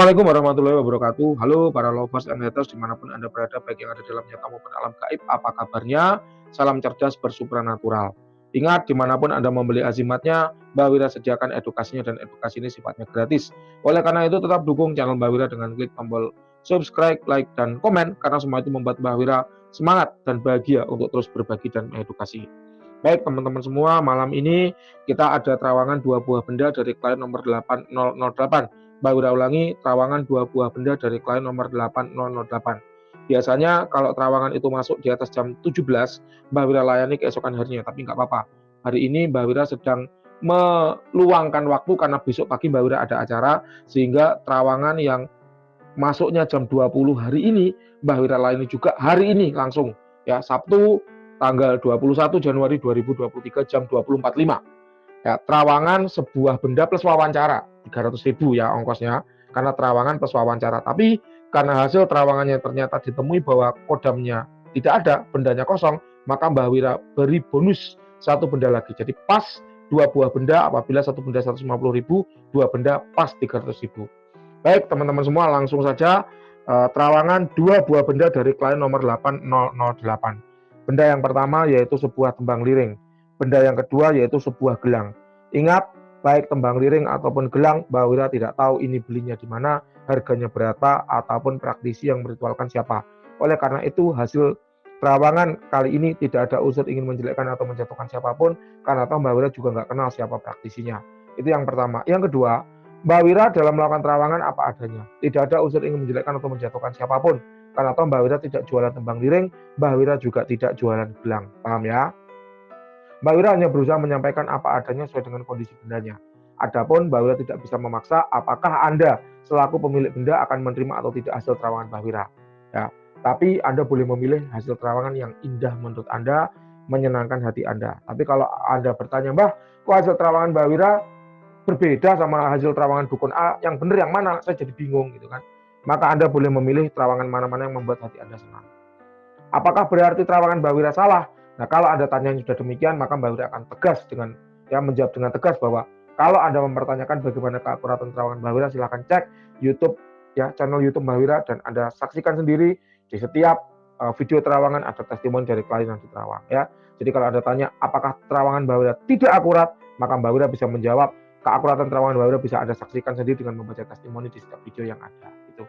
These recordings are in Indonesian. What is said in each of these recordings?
Assalamualaikum warahmatullahi wabarakatuh. Halo para lovers and haters dimanapun Anda berada, baik yang ada dalam nyata maupun alam gaib. Apa kabarnya? Salam cerdas bersupranatural. Ingat, dimanapun Anda membeli azimatnya, Mbak Wira sediakan edukasinya dan edukasi ini sifatnya gratis. Oleh karena itu, tetap dukung channel Mbak Wira dengan klik tombol subscribe, like, dan komen, karena semua itu membuat Mbak Wira semangat dan bahagia untuk terus berbagi dan mengedukasi. Baik teman-teman semua, malam ini kita ada terawangan 2 buah benda dari klien nomor 8008. Mbak Wira ulangi, terawangan 2 buah benda dari klien nomor 8008. Biasanya kalau terawangan itu masuk di atas jam 17, Mbak Wira layani keesokan harinya, tapi nggak apa-apa. Hari ini Mbak Wira sedang meluangkan waktu karena besok pagi Mbak Wira ada acara, sehingga terawangan yang masuknya jam 20 hari ini, Mbak Wira layani juga hari ini langsung. Ya, Sabtu tanggal 21 Januari 2023 jam 20.45. Ya, terawangan sebuah benda plus wawancara, 300.000 ya ongkosnya, karena terawangan plus wawancara. Tapi karena hasil terawangannya ternyata ditemui bahwa kodamnya tidak ada, bendanya kosong, maka Mbak Wira beri bonus satu benda lagi. Jadi pas 2 buah benda, apabila satu benda 150.000, 2 benda pas 300.000. Baik teman-teman semua, langsung saja terawangan 2 buah benda dari klien nomor 8008. Benda yang pertama yaitu sebuah tembang liring. Benda yang kedua yaitu sebuah gelang. Ingat, baik tembang liring ataupun gelang, Mbak Wira tidak tahu ini belinya di mana, harganya berapa, ataupun praktisi yang meritualkan siapa. Oleh karena itu, hasil terawangan kali ini tidak ada unsur ingin menjelekkan atau menjatuhkan siapapun, karena tahu Mbak Wira juga nggak kenal siapa praktisinya. Itu yang pertama. Yang kedua, Mbak Wira dalam melakukan terawangan apa adanya. Tidak ada unsur ingin menjelekkan atau menjatuhkan siapapun, karena tahu Mbak Wira tidak jualan tembang liring, Mbak Wira juga tidak jualan gelang. Paham ya? Mbak Wira hanya berusaha menyampaikan apa adanya sesuai dengan kondisi bendanya. Adapun Mbak Wira tidak bisa memaksa apakah Anda selaku pemilik benda akan menerima atau tidak hasil terawangan Mbak Wira. Ya, tapi Anda boleh memilih hasil terawangan yang indah menurut Anda, menyenangkan hati Anda. Tapi kalau Anda bertanya, Mbah, kok hasil terawangan Mbak Wira berbeda sama hasil terawangan dukun A, yang benar yang mana? Saya jadi bingung gitu kan. Maka Anda boleh memilih terawangan mana-mana yang membuat hati Anda senang. Apakah berarti terawangan Mbak Wira salah? Nah, kalau Anda tanya yang sudah demikian, maka Mbak Wira akan tegas dengan menjawab dengan tegas bahwa kalau Anda mempertanyakan bagaimana keakuratan terawangan Mbak Wira, silahkan cek YouTube channel YouTube Mbak Wira, dan Anda saksikan sendiri di setiap video terawangan ada testimoni dari klien yang diterawang ya. Jadi kalau Anda tanya apakah terawangan Mbak Wira tidak akurat, maka Mbak Wira bisa menjawab keakuratan terawangan Mbak Wira bisa Anda saksikan sendiri dengan membaca testimoni di setiap video yang ada. Itu.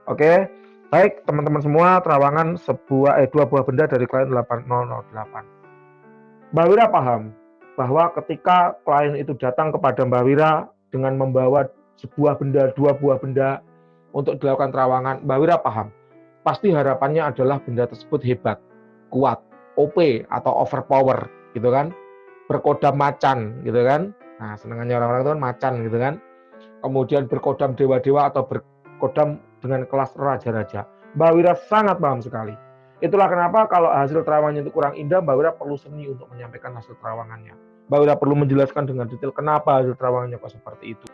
Oke. Baik, teman-teman semua, terawangan 2 buah benda dari klien 8008. Mbak Wira paham bahwa ketika klien itu datang kepada Mbak Wira dengan membawa sebuah benda, 2 buah benda untuk dilakukan terawangan, Mbak Wira paham. Pasti harapannya adalah benda tersebut hebat, kuat, OP atau overpower gitu kan. Berkodam macan gitu kan. Nah, senangannya orang-orang itu kan macan gitu kan. Kemudian berkodam dewa-dewa atau berkodam dengan kelas raja-raja. Mbak Wira sangat paham sekali. Itulah kenapa kalau hasil terawangannya itu kurang indah, Mbak Wira perlu seni untuk menyampaikan hasil terawangannya. Mbak Wira perlu menjelaskan dengan detail kenapa hasil terawangannya kok seperti itu.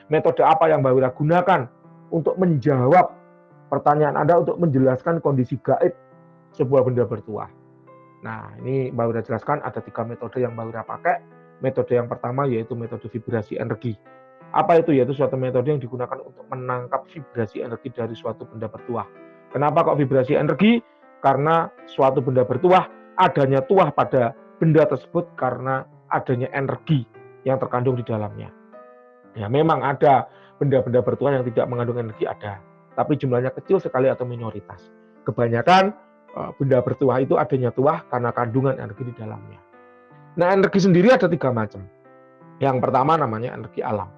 Metode apa yang Mbak Wira gunakan untuk menjawab pertanyaan Anda, untuk menjelaskan kondisi gaib sebuah benda bertuah. Nah, ini Mbak Wira jelaskan ada 3 metode yang Mbak Wira pakai. Metode yang pertama yaitu metode vibrasi energi. Apa itu? Yaitu suatu metode yang digunakan untuk menangkap vibrasi energi dari suatu benda bertuah. Kenapa kok vibrasi energi? Karena suatu benda bertuah, adanya tuah pada benda tersebut karena adanya energi yang terkandung di dalamnya. Ya, memang ada benda-benda bertuah yang tidak mengandung energi, ada. Tapi jumlahnya kecil sekali atau minoritas. Kebanyakan benda bertuah itu adanya tuah karena kandungan energi di dalamnya. Nah, energi sendiri ada 3 macam. Yang pertama namanya energi alam.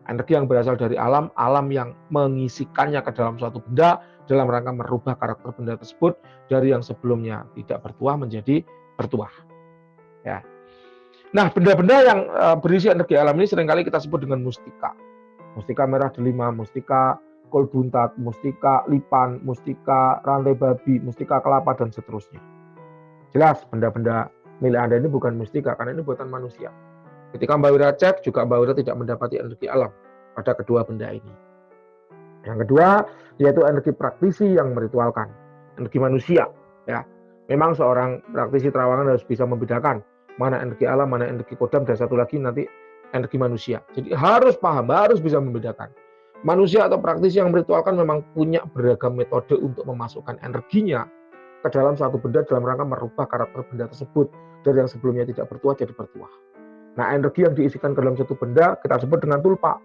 Energi yang berasal dari alam, alam yang mengisikannya ke dalam suatu benda dalam rangka merubah karakter benda tersebut dari yang sebelumnya tidak bertuah menjadi bertuah. Ya. Nah, benda-benda yang berisi energi alam ini seringkali kita sebut dengan mustika. Mustika merah delima, mustika kol buntat, mustika lipan, mustika rantai babi, mustika kelapa, dan seterusnya. Jelas benda-benda milik Anda ini bukan mustika, karena ini buatan manusia. Ketika Mbak Wira cek, juga Mbak Wira tidak mendapati energi alam pada kedua benda ini. Yang kedua, yaitu energi praktisi yang meritualkan, energi manusia. Ya, memang seorang praktisi terawangan harus bisa membedakan mana energi alam, mana energi kodam, dan satu lagi nanti energi manusia. Jadi harus paham, harus bisa membedakan. Manusia atau praktisi yang meritualkan memang punya beragam metode untuk memasukkan energinya ke dalam satu benda dalam rangka merubah karakter benda tersebut dari yang sebelumnya tidak bertuah jadi bertuah. Nah, energi yang diisikan ke dalam satu benda kita sebut dengan tulpa.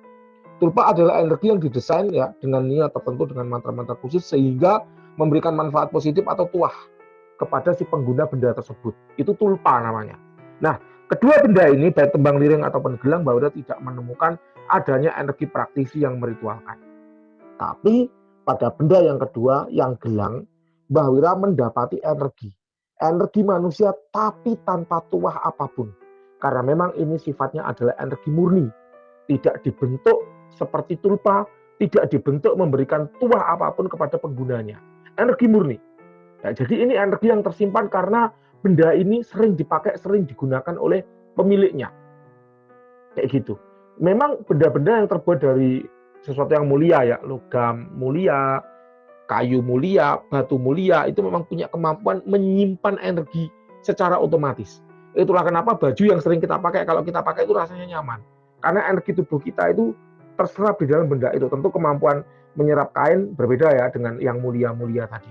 Tulpa adalah energi yang didesain ya dengan niat tertentu dengan mantra-mantra khusus sehingga memberikan manfaat positif atau tuah kepada si pengguna benda tersebut. Itu tulpa namanya. Nah, kedua benda ini baik tembang liring ataupun gelang Mbak tidak menemukan adanya energi praktisi yang meritualkan. Tapi pada benda yang kedua, yang gelang, Mbah Wira mendapati energi manusia tapi tanpa tuah apapun. Karena memang ini sifatnya adalah energi murni, tidak dibentuk seperti tulpa, tidak dibentuk memberikan tuah apapun kepada penggunanya. Energi murni. Ya, jadi ini energi yang tersimpan karena benda ini sering dipakai, sering digunakan oleh pemiliknya. Kayak gitu. Memang benda-benda yang terbuat dari sesuatu yang mulia ya, logam mulia, kayu mulia, batu mulia, itu memang punya kemampuan menyimpan energi secara otomatis. Itulah kenapa baju yang sering kita pakai, kalau kita pakai itu rasanya nyaman. Karena energi tubuh kita itu terserap di dalam benda itu. Tentu kemampuan menyerap kain berbeda ya dengan yang mulia-mulia tadi.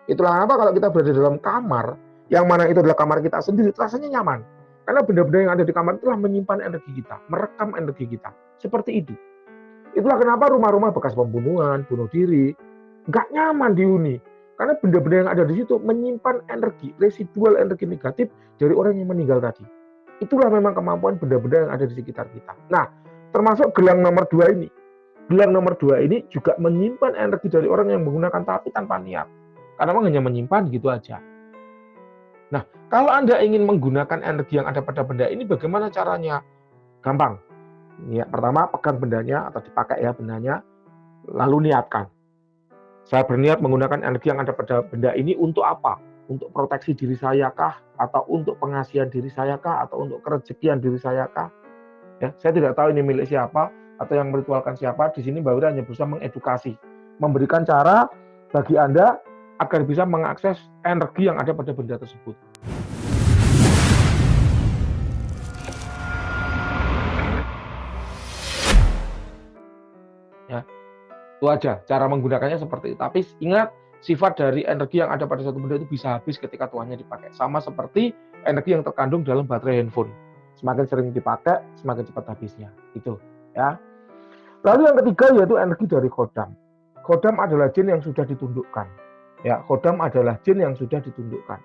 Itulah kenapa kalau kita berada dalam kamar, yang mana itu adalah kamar kita sendiri, rasanya nyaman. Karena benda-benda yang ada di kamar itulah menyimpan energi kita, merekam energi kita. Seperti itu. Itulah kenapa rumah-rumah bekas pembunuhan, bunuh diri, nggak nyaman dihuni. Karena benda-benda yang ada di situ menyimpan energi, residual energi negatif dari orang yang meninggal tadi. Itulah memang kemampuan benda-benda yang ada di sekitar kita. Nah, termasuk gelang nomor 2 ini. Gelang nomor 2 ini juga menyimpan energi dari orang yang menggunakan tapi tanpa niat. Karena memang hanya menyimpan gitu aja. Nah, kalau Anda ingin menggunakan energi yang ada pada benda ini, bagaimana caranya? Gampang. Ya, pertama, pegang bendanya atau dipakai ya bendanya, lalu niatkan. Saya berniat menggunakan energi yang ada pada benda ini untuk apa? Untuk proteksi diri saya kah? Atau untuk pengasihan diri saya kah? Atau untuk kerezekian diri saya kah? Ya, saya tidak tahu ini milik siapa atau yang meritualkan siapa. Di sini Mbak Wira hanya berusaha mengedukasi, memberikan cara bagi Anda agar bisa mengakses energi yang ada pada benda tersebut. Ya, itu aja cara menggunakannya seperti itu. Tapi ingat, sifat dari energi yang ada pada satu benda itu bisa habis ketika tuannya dipakai. Sama seperti energi yang terkandung dalam baterai handphone. Semakin sering dipakai, semakin cepat habisnya. Itu ya. Lalu yang ketiga yaitu energi dari khodam. Khodam adalah jin yang sudah ditundukkan. Ya, khodam adalah jin yang sudah ditundukkan.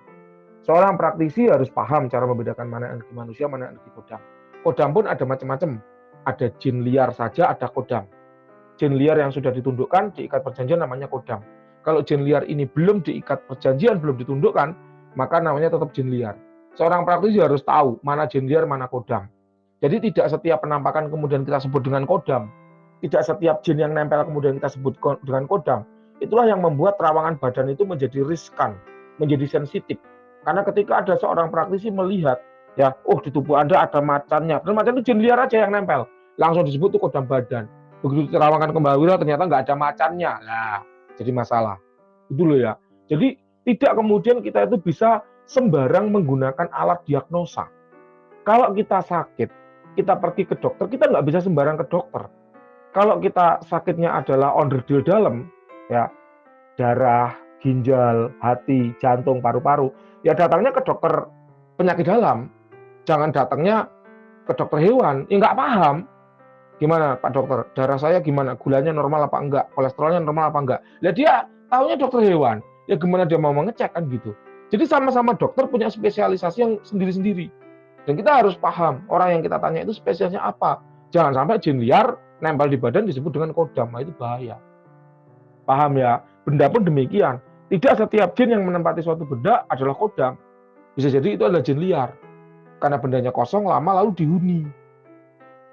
Seorang praktisi harus paham cara membedakan mana energi manusia, mana energi khodam. Khodam pun ada macam-macam. Ada jin liar saja, ada khodam. Jin liar yang sudah ditundukkan, diikat perjanjian namanya khodam. Kalau jin liar ini belum diikat perjanjian, belum ditundukkan, maka namanya tetap jin liar. Seorang praktisi harus tahu mana jin liar, mana khodam. Jadi tidak setiap penampakan kemudian kita sebut dengan khodam. Tidak setiap jin yang nempel kemudian kita sebut dengan khodam. Itulah yang membuat terawangan badan itu menjadi riskan, menjadi sensitif. Karena ketika ada seorang praktisi melihat, ya, oh di tubuh Anda ada macannya. Dan macan itu jin liar aja yang nempel. Langsung disebut itu khodam badan. Begitu terawangan ke Mbak Wira ternyata nggak ada macannya. Nah, jadi masalah. Itu loh ya. Jadi tidak kemudian kita itu bisa sembarang menggunakan alat diagnosa. Kalau kita sakit, kita pergi ke dokter, kita nggak bisa sembarang ke dokter. Kalau kita sakitnya adalah onderdil dalam, ya, darah, ginjal, hati, jantung, paru-paru, ya datangnya ke dokter penyakit dalam. Jangan datangnya ke dokter hewan. Ya nggak paham. Gimana Pak Dokter, darah saya gimana, gulanya normal apa enggak, kolesterolnya normal apa enggak. Lah dia taunya dokter hewan, ya gimana dia mau mengecek kan gitu. Jadi sama-sama dokter punya spesialisasi yang sendiri-sendiri. Dan kita harus paham, orang yang kita tanya itu spesialisnya apa. Jangan sampai jin liar nempel di badan disebut dengan khodam, itu bahaya. Paham ya? Benda pun demikian. Tidak setiap jin yang menempati suatu benda adalah khodam. Bisa jadi itu adalah jin liar. Karena bendanya kosong, lama lalu dihuni.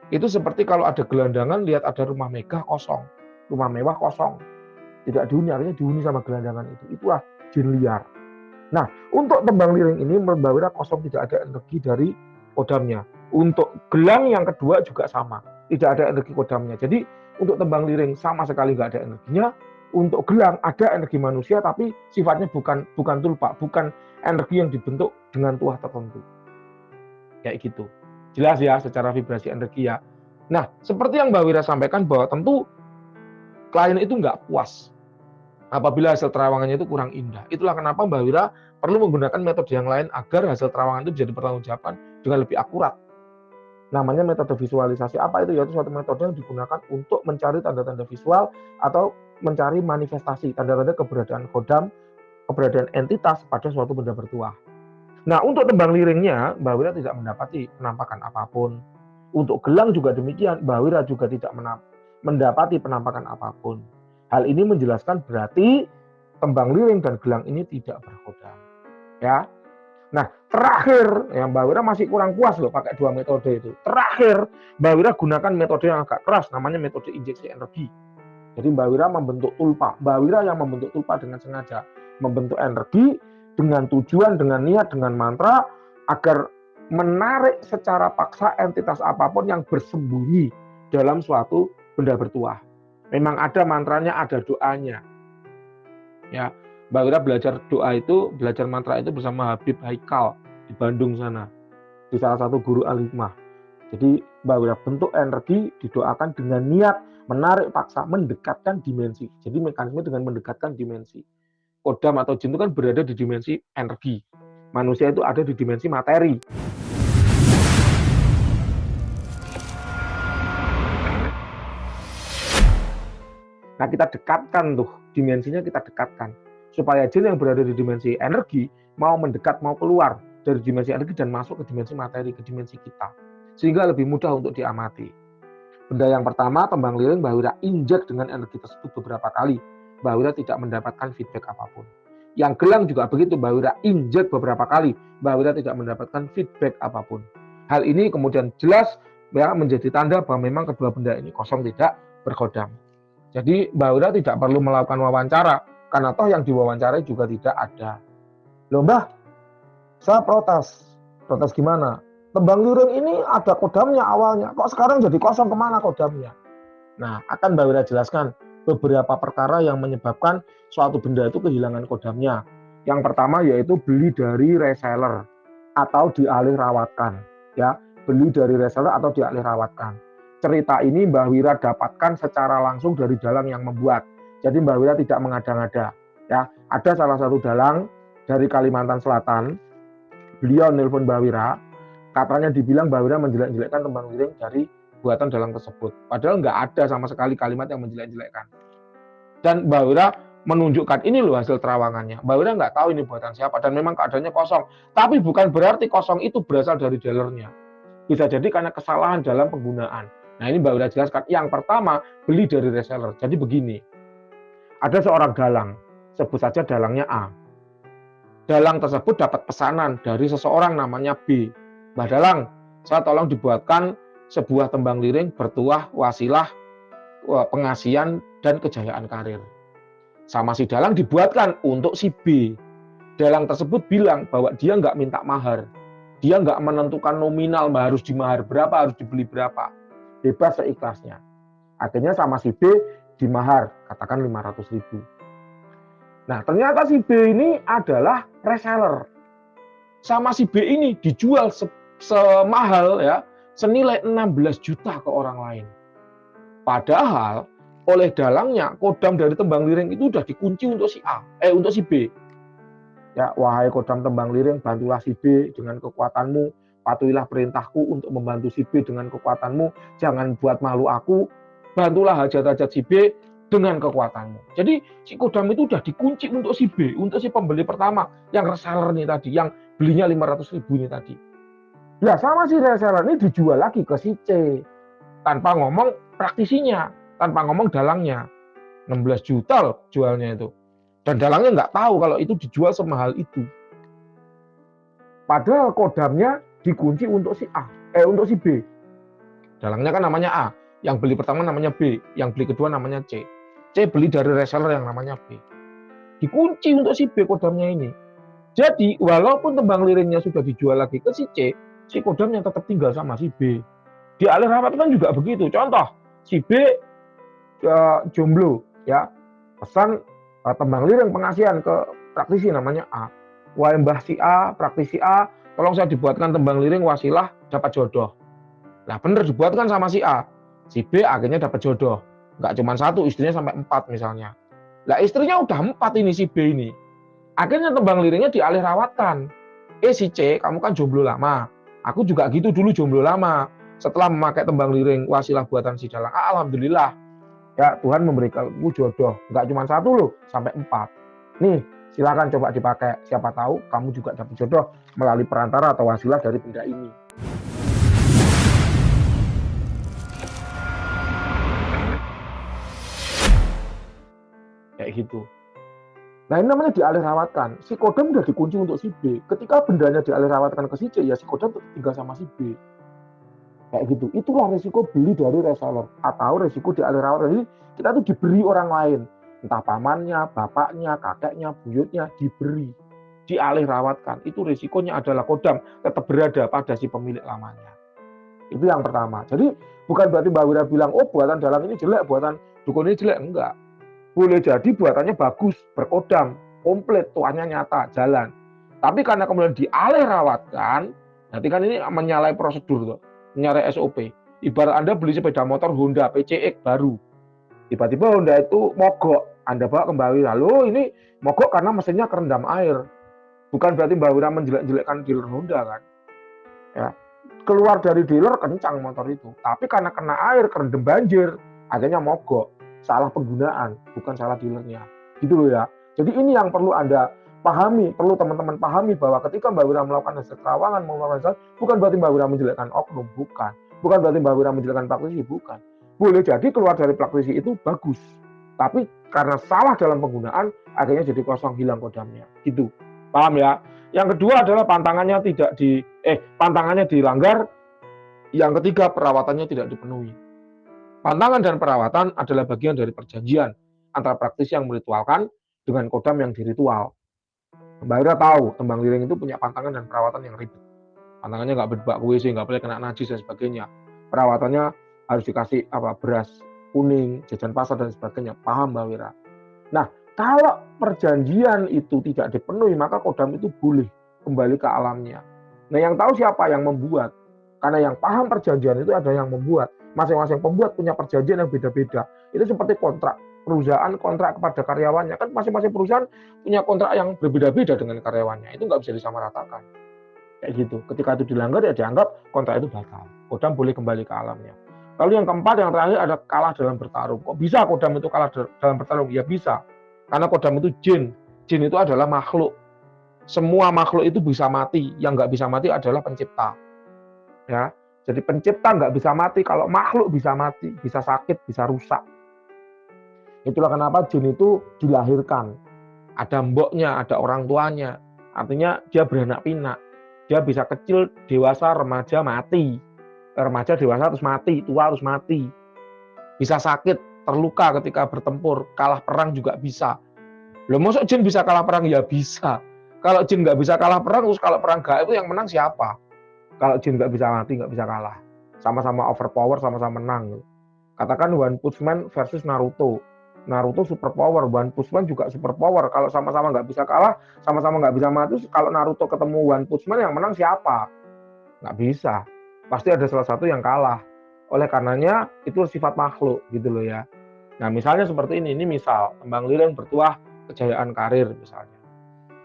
Itu seperti kalau ada gelandangan, lihat ada rumah megah kosong, rumah mewah kosong, tidak dihuni, artinya dihuni sama gelandangan itu. Itulah jin liar. Nah, untuk tembang liring ini Mbak Wira kosong, tidak ada energi dari khodamnya. Untuk gelang yang kedua juga sama, tidak ada energi khodamnya. Jadi untuk tembang liring sama sekali nggak ada energinya. Untuk gelang ada energi manusia, tapi sifatnya bukan tulpa, bukan energi yang dibentuk dengan tuah tertentu. Kayak gitu. Jelas ya secara vibrasi energi ya. Nah, seperti yang Mbak Wira sampaikan bahwa tentu klien itu nggak puas apabila hasil terawangannya itu kurang indah. Itulah kenapa Mbak Wira perlu menggunakan metode yang lain agar hasil terawangan itu bisa dipertanggungjawabkan dengan lebih akurat. Namanya metode visualisasi. Apa itu? Yaitu suatu metode yang digunakan untuk mencari tanda-tanda visual atau mencari manifestasi, tanda-tanda keberadaan kodam, keberadaan entitas pada suatu benda bertuah. Nah, untuk tembang liringnya, Mbak Wira tidak mendapati penampakan apapun. Untuk gelang juga demikian, Mbak Wira juga tidak mendapati penampakan apapun. Hal ini menjelaskan berarti tembang liring dan gelang ini tidak berkodam. Ya. Nah, terakhir, ya Mbak Wira masih kurang puas loh pakai dua metode itu. Terakhir, Mbak Wira gunakan metode yang agak keras, namanya metode injeksi energi. Jadi Mbak Wira membentuk tulpa. Mbak Wira yang membentuk tulpa dengan sengaja. Membentuk energi dengan tujuan, dengan niat, dengan mantra, agar menarik secara paksa entitas apapun yang bersembunyi dalam suatu benda bertuah. Memang ada mantranya, ada doanya. Ya, Mbak Wira belajar doa itu, belajar mantra itu bersama Habib Haikal di Bandung sana, di salah satu guru alimah. Jadi Mbak Wira bentuk energi didoakan dengan niat menarik paksa, mendekatkan dimensi. Jadi mekanisme dengan mendekatkan dimensi. Kodam atau jin itu kan berada di dimensi energi. Manusia itu ada di dimensi materi. Nah, kita dekatkan tuh, dimensinya kita dekatkan. Supaya jin yang berada di dimensi energi mau mendekat, mau keluar dari dimensi energi dan masuk ke dimensi materi, ke dimensi kita. Sehingga lebih mudah untuk diamati. Benda yang pertama, tembang liring, Mbak Wira injek dengan energi tersebut beberapa kali. Mbak Wira tidak mendapatkan feedback apapun. Yang gelang juga begitu, Mbak Wira injek beberapa kali. Mbak Wira tidak mendapatkan feedback apapun. Hal ini kemudian jelas ya menjadi tanda bahwa memang kedua benda ini kosong, tidak berkodam. Jadi Mbak Wira tidak perlu melakukan wawancara, karena toh yang diwawancarai juga tidak ada. Loh Mbah, saya protes. Protes gimana? Tembang liring ini ada kodamnya awalnya, kok sekarang jadi kosong, kemana kodamnya? Nah, akan Mbak Wira jelaskan beberapa perkara yang menyebabkan suatu benda itu kehilangan kodamnya. Yang pertama yaitu beli dari reseller atau dialih rawatkan. Ya, beli dari reseller atau dialih rawatkan. Cerita ini Mbak Wira dapatkan secara langsung dari dalang yang membuat. Jadi Mbak Wira tidak mengada-ngada. Ya, ada salah satu dalang dari Kalimantan Selatan. Beliau nelpon Mbak Wira, katanya dibilang Mbak Wira menjelek-jelekkan tembang liring dari buatan dalang tersebut. Padahal nggak ada sama sekali kalimat yang menjelek-jelekkan. Dan Mbak Wira menunjukkan ini loh hasil terawangannya. Mbak Wira nggak tahu ini buatan siapa dan memang keadaannya kosong. Tapi bukan berarti kosong itu berasal dari dealernya. Bisa jadi karena kesalahan dalam penggunaan. Nah ini Mbak Wira jelaskan. Yang pertama, beli dari reseller. Jadi begini, ada seorang dalang, sebut saja dalangnya A. Dalang tersebut dapat pesanan dari seseorang namanya B. Mbak Dalang, saya tolong dibuatkan sebuah tembang liring bertuah wasilah pengasihan dan kejayaan karir. Sama si dalang dibuatkan untuk si B. Dalang tersebut bilang bahwa dia nggak minta mahar. Dia nggak menentukan nominal harus dimahar berapa, harus dibeli berapa. Bebas seikhlasnya. Akhirnya sama si B dimahar, katakan 500.000. Nah, ternyata si B ini adalah reseller. Sama si B ini dijual semahal ya, senilai 16 juta ke orang lain. Padahal oleh dalangnya kodam dari tembang liring itu sudah dikunci untuk si A, untuk si B. Ya, wahai kodam tembang liring, bantulah si B dengan kekuatanmu, patuhilah perintahku untuk membantu si B dengan kekuatanmu, jangan buat malu aku, bantulah hajat-hajat si B dengan kekuatanmu. Jadi si kodam itu sudah dikunci untuk si B, untuk si pembeli pertama, yang reseller nih tadi, yang belinya 500.000 ini tadi. Ya sama si reseller ini dijual lagi ke si C, tanpa ngomong praktisinya, tanpa ngomong dalangnya. 16 juta loh jualnya itu. Dan dalangnya nggak tahu kalau itu dijual semahal itu. Padahal kodamnya dikunci untuk si A, untuk si B. Dalangnya kan namanya A, yang beli pertama namanya B, yang beli kedua namanya C. C beli dari reseller yang namanya B. Dikunci untuk si B kodamnya ini. Jadi walaupun tembang liringnya sudah dijual lagi ke si C, si kodamnya tetap tinggal sama si B. Di alih rawat kan juga begitu. Contoh, si B jomblo, ya, pesan tembang liring pengasihan ke praktisi namanya A. Wahai Mbah si A, praktisi A, tolong saya dibuatkan tembang liring wasilah dapat jodoh. Nah bener dibuatkan sama si A, si B akhirnya dapat jodoh. Nggak cuma satu, istrinya sampai 4 misalnya. Lah istrinya udah 4 ini si B ini. Akhirnya tembang liringnya dialih rawatkan. Si C, kamu kan jomblo lama. Aku juga gitu dulu jomblo lama. Setelah memakai tembang liring wasilah buatan si dalang, alhamdulillah. Ya Tuhan memberikan aku jodoh. Nggak cuma satu loh, sampai 4. Nih, silakan coba dipakai. Siapa tahu kamu juga dapat jodoh melalui perantara atau wasilah dari benda ini. Kayak gitu. Nah ini namanya dialih rawatkan. Si kodam udah dikunci untuk si B. Ketika bendanya dialih rawatkan ke si C, ya si kodam tetap tinggal sama si B. Kayak gitu. Itulah resiko beli dari reseller atau resiko dialih rawatkan. Jadi kita tuh diberi orang lain, entah pamannya, bapaknya, kakeknya, buyutnya, diberi, dialih rawatkan. Itu resikonya adalah kodam tetap berada pada si pemilik lamanya. Itu yang pertama. Jadi bukan berarti Mbak Wira bilang, oh buatan dalang ini jelek, buatan dukun ini jelek. Enggak. Boleh jadi buatannya bagus, berkodam, komplit, tuannya nyata, jalan. Tapi karena kemudian dialih rawatkan, nanti kan ini menyalahi prosedur tuh, menyalahi SOP. Ibarat Anda beli sepeda motor Honda PCX baru, tiba-tiba Honda itu mogok, Anda bawa ke Mbak Wira, loh ini mogok karena mesinnya kerendam air. Bukan berarti Mbak Wira menjelek-jelekkan dealer Honda kan. Ya, keluar dari dealer kencang motor itu, tapi karena kena air, kerendam banjir, akhirnya mogok. Salah penggunaan, bukan salah dealernya. Gitu loh ya. Jadi ini yang perlu Anda pahami, perlu teman-teman pahami bahwa ketika Mbak Wira melakukan hasil terawangan, bukan berarti Mbak Wira menjelekkan oknum, bukan. Bukan berarti Mbak Wira menjelekkan praktisi, bukan. Boleh jadi keluar dari praktisi itu bagus. Tapi karena salah dalam penggunaan, akhirnya jadi kosong, hilang kodamnya. Gitu. Paham ya? Yang kedua adalah pantangannya dilanggar. Yang ketiga, perawatannya tidak dipenuhi. Pantangan dan perawatan adalah bagian dari perjanjian antara praktisi yang meritualkan dengan kodam yang diritual. Mbak Wira tahu tembang liring itu punya pantangan dan perawatan yang ribet. Pantangannya nggak berbak WC, nggak boleh kena najis dan sebagainya. Perawatannya harus dikasih beras kuning, jajan pasar dan sebagainya. Paham Mbak Wira? Nah, kalau perjanjian itu tidak dipenuhi, maka kodam itu boleh kembali ke alamnya. Nah, yang tahu siapa yang membuat? Karena yang paham perjanjian itu ada yang membuat. Masing-masing pembuat punya perjanjian yang beda-beda. Itu seperti kontrak. Perusahaan kontrak kepada karyawannya. Kan masing-masing perusahaan punya kontrak yang berbeda-beda dengan karyawannya. Itu nggak bisa disamaratakan. Kayak gitu. Ketika itu dilanggar, ya dianggap kontrak itu batal. Kodam boleh kembali ke alamnya. Lalu yang keempat, yang terakhir ada kalah dalam bertarung. Kok bisa kodam itu kalah dalam bertarung? Ya bisa. Karena kodam itu jin. Jin itu adalah makhluk. Semua makhluk itu bisa mati. Yang nggak bisa mati adalah pencipta. Ya. Jadi pencipta nggak bisa mati, kalau makhluk bisa mati, bisa sakit, bisa rusak. Itulah kenapa jin itu dilahirkan. Ada mboknya, ada orang tuanya. Artinya dia beranak pinak. Dia bisa kecil, dewasa, remaja, mati. Remaja, dewasa terus mati, tua terus mati. Bisa sakit, terluka ketika bertempur, kalah perang juga bisa. Loh, maksud jin bisa kalah perang? Ya bisa. Kalau jin nggak bisa kalah perang, terus kalau perang gaib itu yang menang siapa? Kalau jin nggak bisa mati, nggak bisa kalah. Sama-sama overpower, sama-sama menang. Katakan One Punch Man versus Naruto. Naruto super power, One Punch Man juga super power. Kalau sama-sama nggak bisa kalah, sama-sama nggak bisa mati, kalau Naruto ketemu One Punch Man, yang menang siapa? Nggak bisa. Pasti ada salah satu yang kalah. Oleh karenanya, itu sifat makhluk, gitu loh ya. Nah, misalnya seperti ini misal, tembang liring bertuah kejayaan karir misalnya.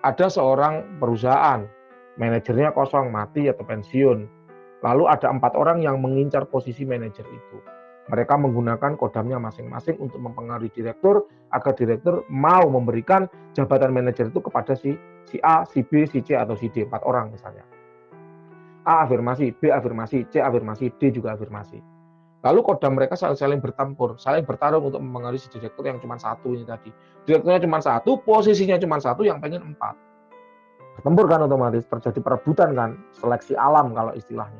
Ada seorang perusahaan, manajernya kosong, mati atau pensiun. Lalu ada 4 orang yang mengincar posisi manajer itu. Mereka menggunakan kodamnya masing-masing untuk mempengaruhi direktur agar direktur mau memberikan jabatan manajer itu kepada si A, si B, si C atau si D, 4 orang misalnya. A afirmasi, B afirmasi, C afirmasi, D juga afirmasi. Lalu kodam mereka saling bertempur, saling bertarung untuk mempengaruhi si direktur yang cuma 1 ini tadi. Direkturnya cuma 1, posisinya cuma 1, yang pengen 4. Bertempur kan otomatis, terjadi perebutan kan, seleksi alam kalau istilahnya.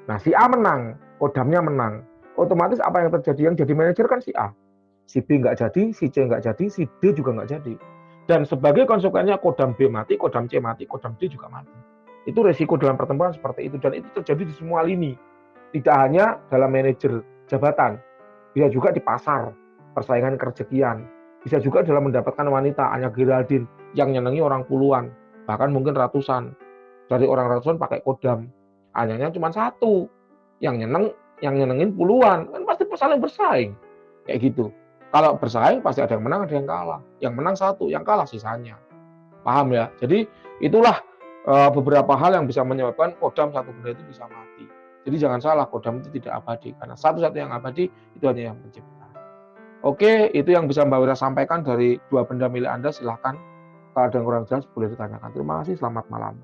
Nah, si A menang, kodamnya menang. Otomatis apa yang terjadi? Yang jadi manajer kan si A. Si B nggak jadi, si C nggak jadi, si D juga nggak jadi. Dan sebagai konsekuensinya kodam B mati, kodam C mati, kodam D juga mati. Itu resiko dalam pertempuran seperti itu. Dan itu terjadi di semua lini. Tidak hanya dalam manajer jabatan, bisa juga di pasar. persaingan kerejekian. Bisa juga dalam mendapatkan wanita, Anya Geraldine, yang nyenengi orang puluhan, bahkan mungkin ratusan. Dari orang ratusan pakai kodam, Anyanya cuma satu, yang nyenengin puluhan, kan pasti saling bersaing, kayak gitu. Kalau bersaing pasti ada yang menang, ada yang kalah. Yang menang satu, yang kalah sisanya. Paham ya? Jadi itulah beberapa hal yang bisa menyebabkan kodam satu benda itu bisa mati. Jadi jangan salah, kodam itu tidak abadi, karena satu-satu yang abadi itu hanya yang pencipta. Oke, itu yang bisa Mbak Wira sampaikan dari dua benda milik Anda. Silahkan kalau ada yang kurang jelas boleh ditanyakan. Terima kasih, selamat malam.